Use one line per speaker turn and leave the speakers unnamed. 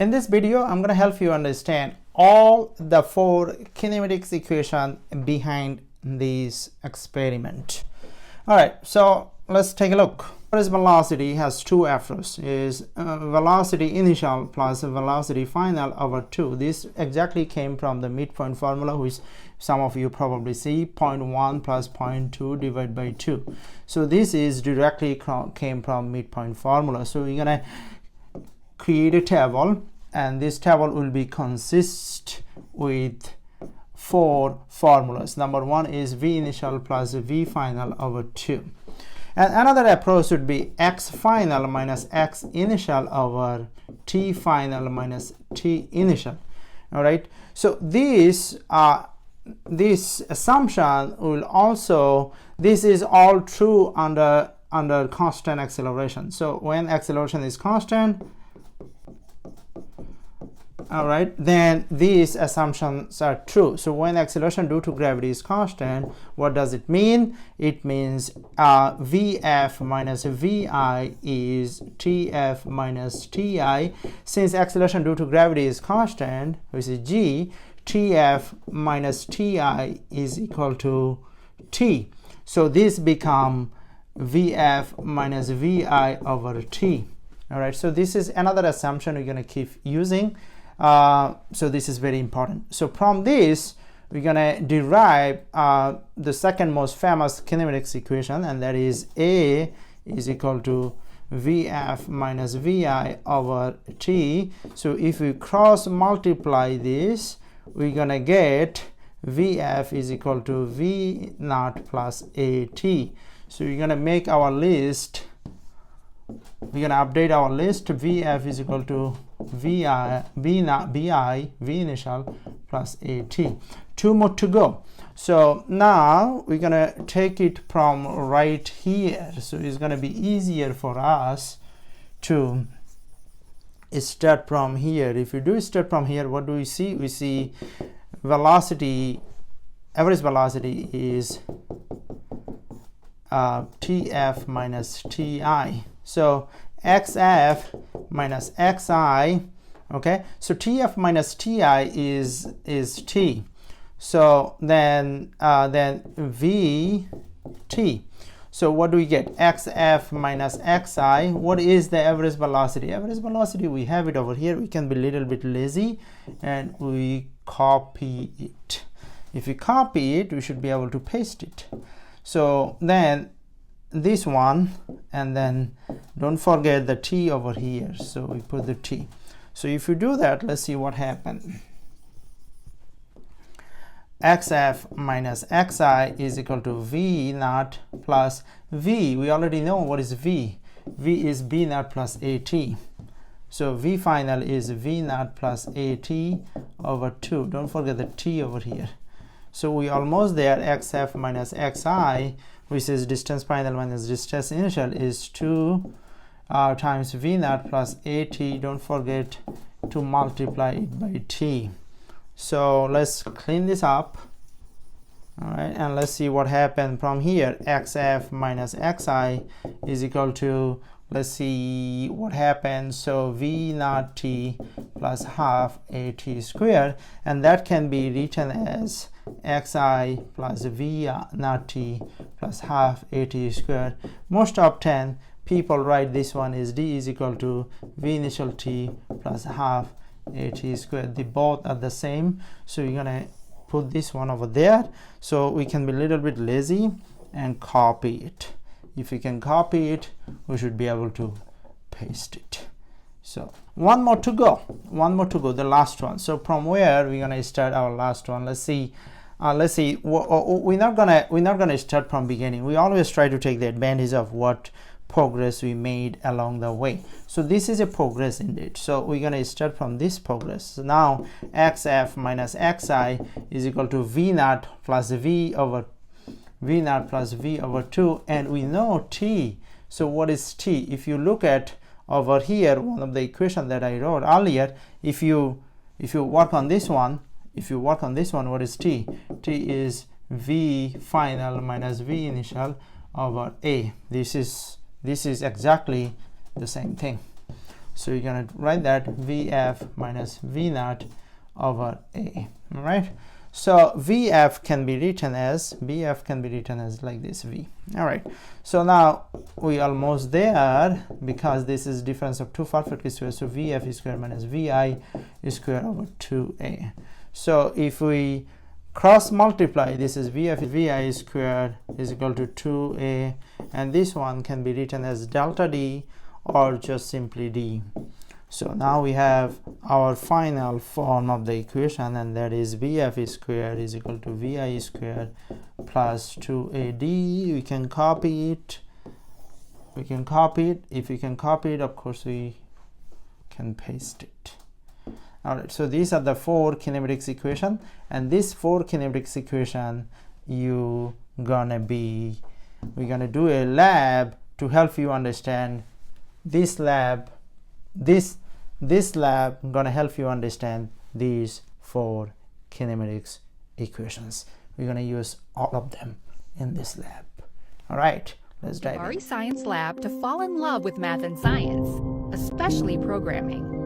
In this video, I'm going to help you understand all the 4 kinematics equation behind this experiment. All right, so let's take a look. This velocity has 2 efforts, is velocity initial plus velocity final over 2. This exactly came from the midpoint formula, which some of you probably see, 0.1 plus 0.2 divided by 2. So this is directly came from midpoint formula. So we're gonna create a table, and this table will be consist with 4 formulas. Number 1 is V initial plus V final over 2. And another approach would be X final minus X initial over T final minus T initial. All right. So this assumption will also, this is all true under constant acceleration. So when acceleration is constant, all right, then these assumptions are true. So when acceleration due to gravity is constant, what does it mean? It means Vf minus Vi is Tf minus Ti. Since acceleration due to gravity is constant, which is g, Tf minus Ti is equal to T. So this become Vf minus Vi over T. All right, so this is another assumption we're going to keep using. So this is very important. So from this, we're going to derive the second most famous kinematics equation, and that is A is equal to Vf minus Vi over T. So if we cross multiply this, we're going to get Vf is equal to V naught plus At. So we're going to make our list. We're going to update our list. Vf is equal to V initial plus At. 2 more to go. So now we're going to take it from right here. So it's going to be easier for us to start from here. If we do start from here, what do we see? We see velocity, average velocity is Tf minus Ti. So xf minus xi, okay, so Tf minus Ti is T. So then Vt. So what do we get? Xf minus xi. What is the average velocity? Average velocity, we have it over here. We can be a little bit lazy and we copy it. If we copy it, we should be able to paste it. So then this one, and then don't forget the T over here. So we put the T. So if you do that, let's see what happened. Xf minus xi is equal to V naught plus V. We already know what is V. V is B naught plus At. So V final is V naught plus At over 2. Don't forget the T over here. So we almost there. Xf minus xi, which is distance final minus distance initial, is 2 times V naught plus At. Don't forget to multiply it by T. So let's clean this up. All right, and let's see what happened from here. Xf minus xi is equal to, let's see what happens. So V naught T plus half At squared, and that can be written as xi plus V naught T plus half At squared. Most often people write this one is D is equal to V initial T plus half At squared. They both are the same. So you're gonna put this one over there. So we can be a little bit lazy and copy it. If we can copy it, we should be able to paste it. So one more to go, the last one. So from where we're gonna start our last one? Let's see. We're not gonna start from beginning. We always try to take the advantage of what progress we made along the way. So this is a progress indeed. So we're gonna start from this progress. So now xf minus xi is equal to V naught plus V over V naught plus V over 2, and we know T. So what is T? If you look at over here, one of the equation that I wrote earlier, if you work on this one, what is T? T is V final minus V initial over A. This is exactly the same thing. So you're going to write that VF minus V naught over A. All right. So VF can be written as, BF can be written as like this, V. All right. So now we almost there, because this is difference of two perfectly square. So VF squared minus VI squared over 2A. So if we cross multiply, this is VF VI squared is equal to 2A, and this one can be written as delta D or just simply D. So now we have our final form of the equation, and that is BF squared is equal to VI squared plus 2AD. We can copy it. We can copy it. If we can copy it, of course we can paste it. All right, so these are the four kinematics equation, and this four kinematics equation we're gonna do a lab to help you understand this lab. This lab gonna help you understand these four kinematics equations. We're gonna use all of them in this lab. All right, let's dive in.
RE Science Lab to fall in love with math and science, especially programming.